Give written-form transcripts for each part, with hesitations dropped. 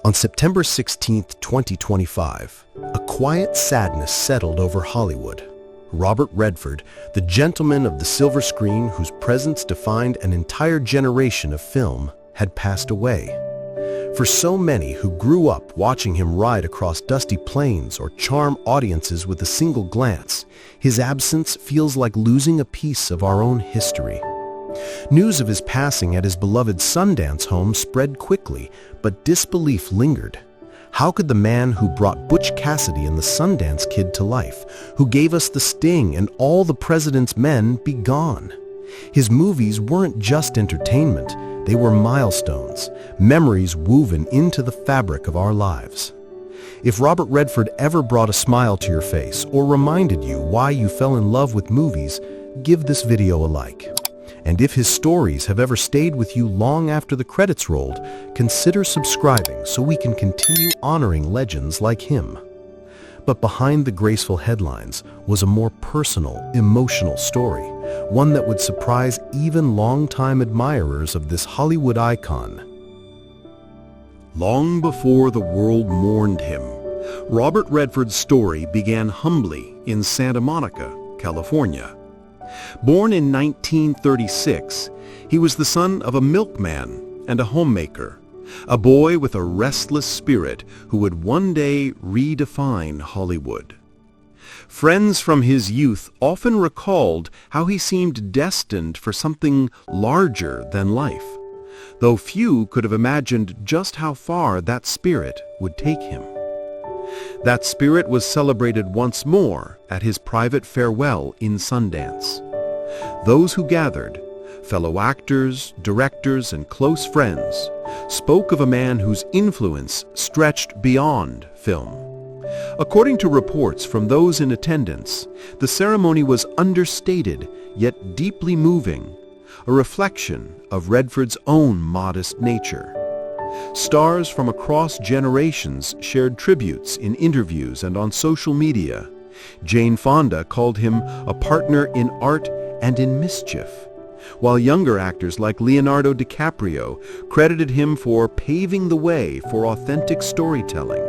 On September 16, 2025, a quiet sadness settled over Hollywood. Robert Redford, the gentleman of the silver screen whose presence defined an entire generation of film, had passed away. For so many who grew up watching him ride across dusty plains or charm audiences with a single glance, his absence feels like losing a piece of our own history. News of his passing at his beloved Sundance home spread quickly, but disbelief lingered. How could the man who brought Butch Cassidy and the Sundance Kid to life, who gave us The Sting and All the President's Men, be gone? His movies weren't just entertainment, they were milestones, memories woven into the fabric of our lives. If Robert Redford ever brought a smile to your face or reminded you why you fell in love with movies, give this video a like. And if his stories have ever stayed with you long after the credits rolled, consider subscribing so we can continue honoring legends like him. But behind the graceful headlines was a more personal, emotional story, one that would surprise even longtime admirers of this Hollywood icon. Long before the world mourned him, Robert Redford's story began humbly in Santa Monica, California. Born in 1936, he was the son of a milkman and a homemaker, a boy with a restless spirit who would one day redefine Hollywood. Friends from his youth often recalled how he seemed destined for something larger than life, though few could have imagined just how far that spirit would take him. That spirit was celebrated once more at his private farewell in Sundance. Those who gathered, fellow actors, directors, and close friends, spoke of a man whose influence stretched beyond film. According to reports from those in attendance, the ceremony was understated yet deeply moving, a reflection of Redford's own modest nature. Stars from across generations shared tributes in interviews and on social media. Jane Fonda called him a partner in art and in mischief, while younger actors like Leonardo DiCaprio credited him for paving the way for authentic storytelling.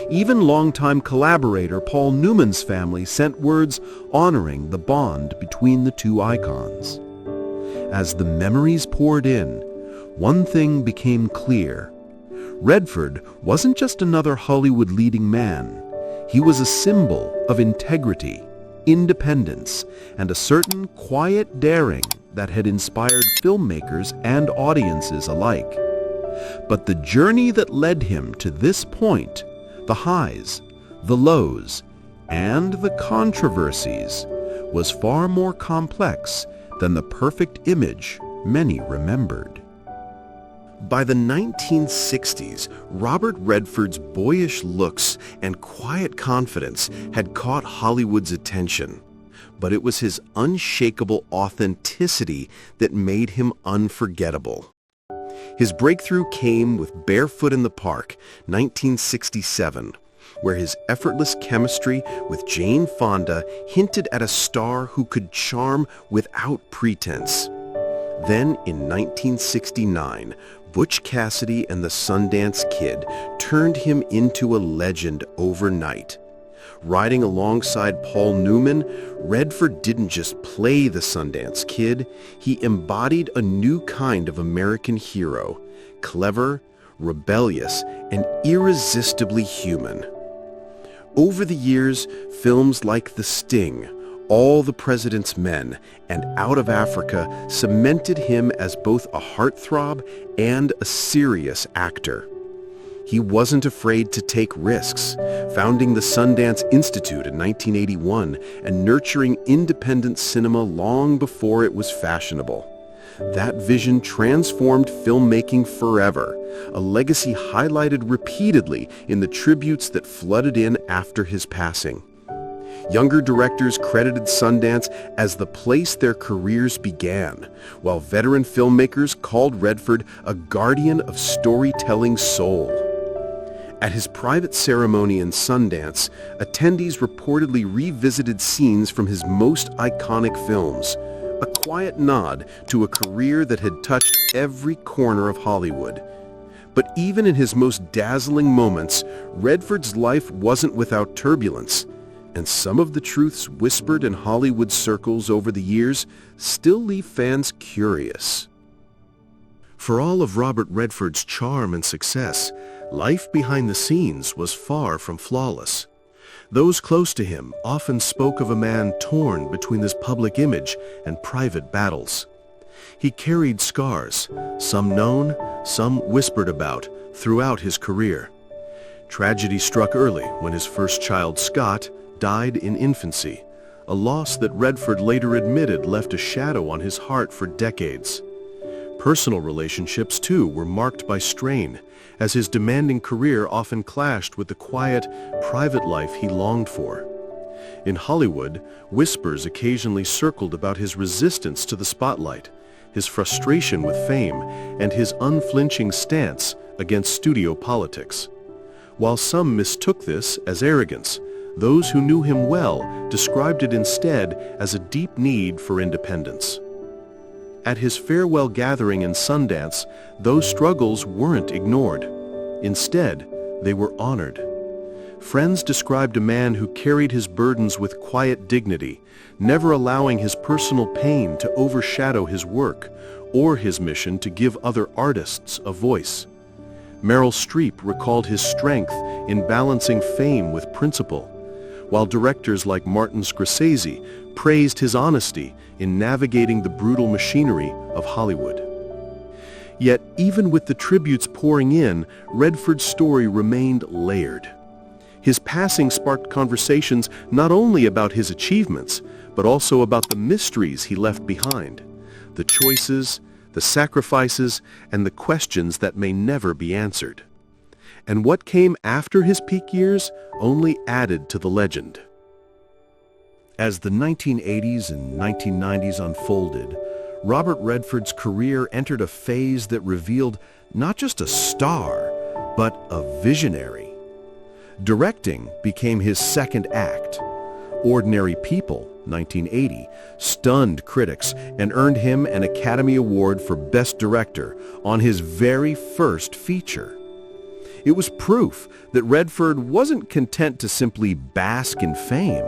Even longtime collaborator Paul Newman's family sent words honoring the bond between the two icons. As the memories poured in, one thing became clear. Redford wasn't just another Hollywood leading man. He was a symbol of integrity, independence, and a certain quiet daring that had inspired filmmakers and audiences alike. But the journey that led him to this point, the highs, the lows, and the controversies, was far more complex than the perfect image many remembered. By the 1960s, Robert Redford's boyish looks and quiet confidence had caught Hollywood's attention, but it was his unshakable authenticity that made him unforgettable. His breakthrough came with Barefoot in the Park, 1967, where his effortless chemistry with Jane Fonda hinted at a star who could charm without pretense. Then, in 1969, Butch Cassidy and the Sundance Kid turned him into a legend overnight. Riding alongside Paul Newman, Redford didn't just play the Sundance Kid, he embodied a new kind of American hero, clever, rebellious, and irresistibly human. Over the years, films like The Sting, All the President's Men, and Out of Africa cemented him as both a heartthrob and a serious actor. He wasn't afraid to take risks, founding the Sundance Institute in 1981 and nurturing independent cinema long before it was fashionable. That vision transformed filmmaking forever, a legacy highlighted repeatedly in the tributes that flooded in after his passing. Younger directors credited Sundance as the place their careers began, while veteran filmmakers called Redford a guardian of storytelling soul. At his private ceremony in Sundance, attendees reportedly revisited scenes from his most iconic films, a quiet nod to a career that had touched every corner of Hollywood. But even in his most dazzling moments, Redford's life wasn't without turbulence, and some of the truths whispered in Hollywood circles over the years still leave fans curious. For all of Robert Redford's charm and success, life behind the scenes was far from flawless. Those close to him often spoke of a man torn between his public image and private battles. He carried scars, some known, some whispered about, throughout his career. Tragedy struck early when his first child, Scott, died in infancy, a loss that Redford later admitted left a shadow on his heart for decades. Personal relationships, too, were marked by strain, as his demanding career often clashed with the quiet, private life he longed for. In Hollywood, whispers occasionally circled about his resistance to the spotlight, his frustration with fame, and his unflinching stance against studio politics. While some mistook this as arrogance, those who knew him well described it instead as a deep need for independence. At his farewell gathering in Sundance, those struggles weren't ignored. Instead, they were honored. Friends described a man who carried his burdens with quiet dignity, never allowing his personal pain to overshadow his work or his mission to give other artists a voice. Meryl Streep recalled his strength in balancing fame with principle, while directors like Martin Scorsese praised his honesty in navigating the brutal machinery of Hollywood. Yet, even with the tributes pouring in, Redford's story remained layered. His passing sparked conversations not only about his achievements, but also about the mysteries he left behind, the choices, the sacrifices, and the questions that may never be answered. And what came after his peak years only added to the legend. As the 1980s and 1990s unfolded, Robert Redford's career entered a phase that revealed not just a star, but a visionary. Directing became his second act. Ordinary People, 1980, stunned critics and earned him an Academy Award for Best Director on his very first feature. It was proof that Redford wasn't content to simply bask in fame.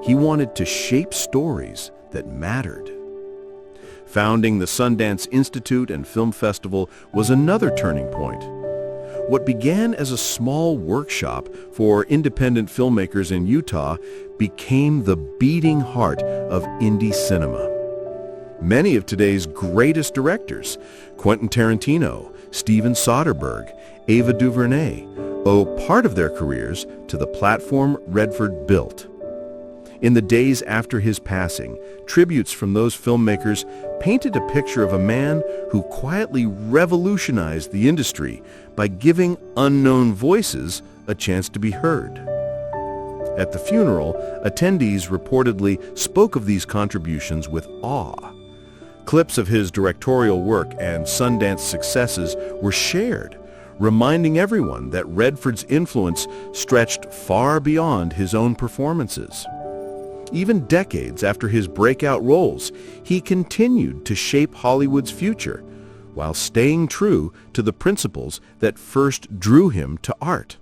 He wanted to shape stories that mattered. Founding the Sundance Institute and Film Festival was another turning point. What began as a small workshop for independent filmmakers in Utah became the beating heart of indie cinema. Many of today's greatest directors, Quentin Tarantino, Steven Soderbergh, Ava DuVernay, owe part of their careers to the platform Redford built. In the days after his passing, tributes from those filmmakers painted a picture of a man who quietly revolutionized the industry by giving unknown voices a chance to be heard. At the funeral, attendees reportedly spoke of these contributions with awe. Clips of his directorial work and Sundance successes were shared, reminding everyone that Redford's influence stretched far beyond his own performances. Even decades after his breakout roles, he continued to shape Hollywood's future, while staying true to the principles that first drew him to art.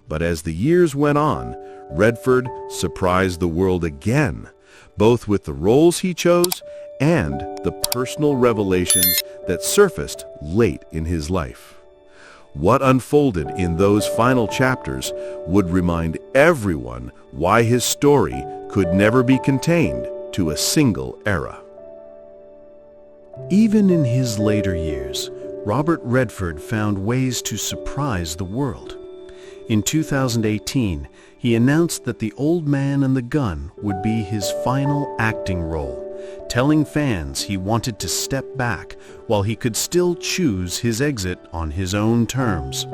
But as the years went on, Redford surprised the world again, both with the roles he chose and the personal revelations that surfaced late in his life. What unfolded in those final chapters would remind everyone why his story could never be contained to a single era. Even in his later years, Robert Redford found ways to surprise the world. In 2018, he announced that The Old Man and the Gun would be his final acting role, telling fans he wanted to step back while he could still choose his exit on his own terms.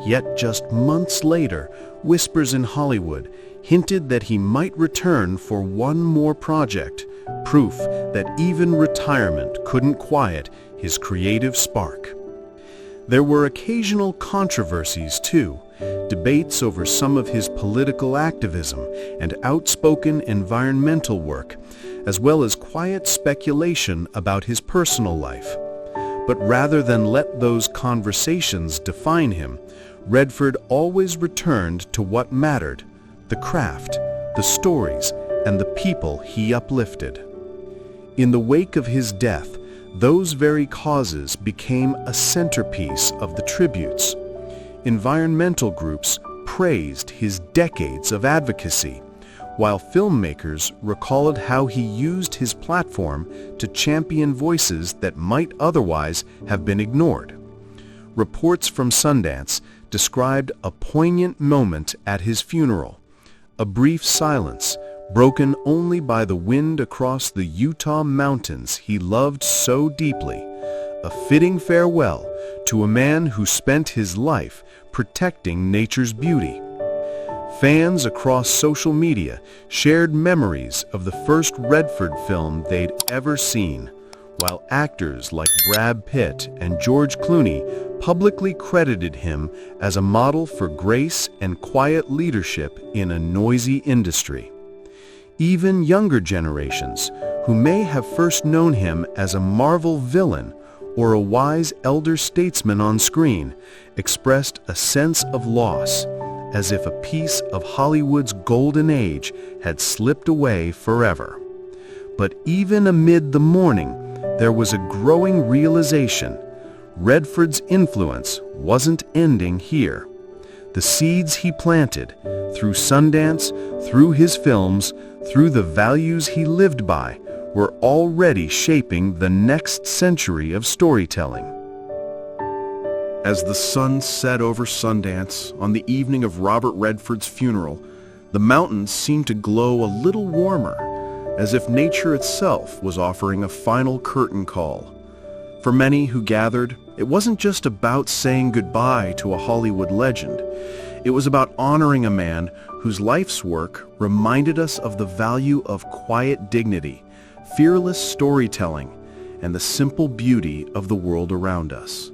Yet just months later, whispers in Hollywood hinted that he might return for one more project, proof that even retirement couldn't quiet his creative spark. There were occasional controversies too, debates over some of his political activism and outspoken environmental work, as well as quiet speculation about his personal life. But rather than let those conversations define him, Redford always returned to what mattered: the craft, the stories, and the people he uplifted. In the wake of his death, those very causes became a centerpiece of the tributes. Environmental groups praised his decades of advocacy, while filmmakers recalled how he used his platform to champion voices that might otherwise have been ignored. Reports from Sundance described a poignant moment at his funeral, a brief silence broken only by the wind across the Utah mountains he loved so deeply, a fitting farewell to a man who spent his life protecting nature's beauty. Fans across social media shared memories of the first Redford film they'd ever seen, while actors like Brad Pitt and George Clooney publicly credited him as a model for grace and quiet leadership in a noisy industry. Even younger generations, who may have first known him as a Marvel villain or a wise elder statesman on screen, expressed a sense of loss, as if a piece of Hollywood's golden age had slipped away forever. But even amid the mourning, there was a growing realization: Redford's influence wasn't ending here. The seeds he planted, through Sundance, through his films, through the values he lived by, were already shaping the next century of storytelling. As the sun set over Sundance on the evening of Robert Redford's funeral, the mountains seemed to glow a little warmer, as if nature itself was offering a final curtain call. For many who gathered, it wasn't just about saying goodbye to a Hollywood legend. It was about honoring a man whose life's work reminded us of the value of quiet dignity, fearless storytelling, and the simple beauty of the world around us.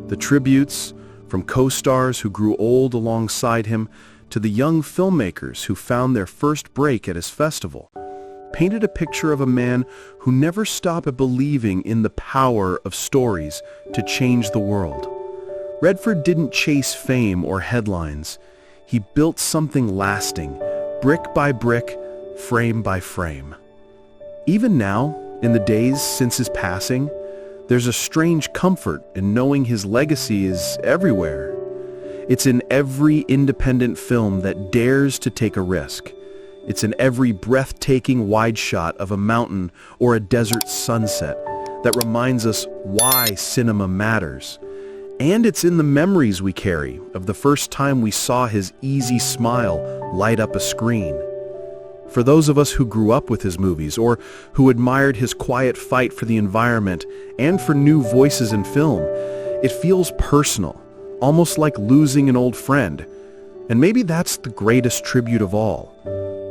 The tributes, from co-stars who grew old alongside him to the young filmmakers who found their first break at his festival, painted a picture of a man who never stopped believing in the power of stories to change the world. Redford didn't chase fame or headlines. He built something lasting, brick by brick, frame by frame. Even now, in the days since his passing, there's a strange comfort in knowing his legacy is everywhere. It's in every independent film that dares to take a risk. It's in every breathtaking wide shot of a mountain or a desert sunset that reminds us why cinema matters. And it's in the memories we carry of the first time we saw his easy smile light up a screen. For those of us who grew up with his movies, or who admired his quiet fight for the environment and for new voices in film, it feels personal, almost like losing an old friend. And maybe that's the greatest tribute of all.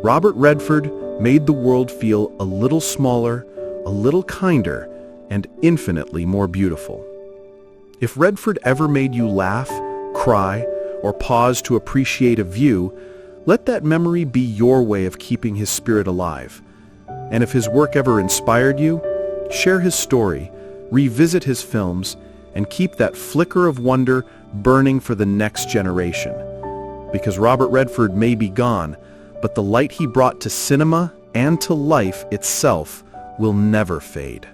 Robert Redford made the world feel a little smaller, a little kinder, and infinitely more beautiful. If Redford ever made you laugh, cry, or pause to appreciate a view, let that memory be your way of keeping his spirit alive. And if his work ever inspired you, share his story, revisit his films, and keep that flicker of wonder burning for the next generation. Because Robert Redford may be gone, but the light he brought to cinema and to life itself will never fade.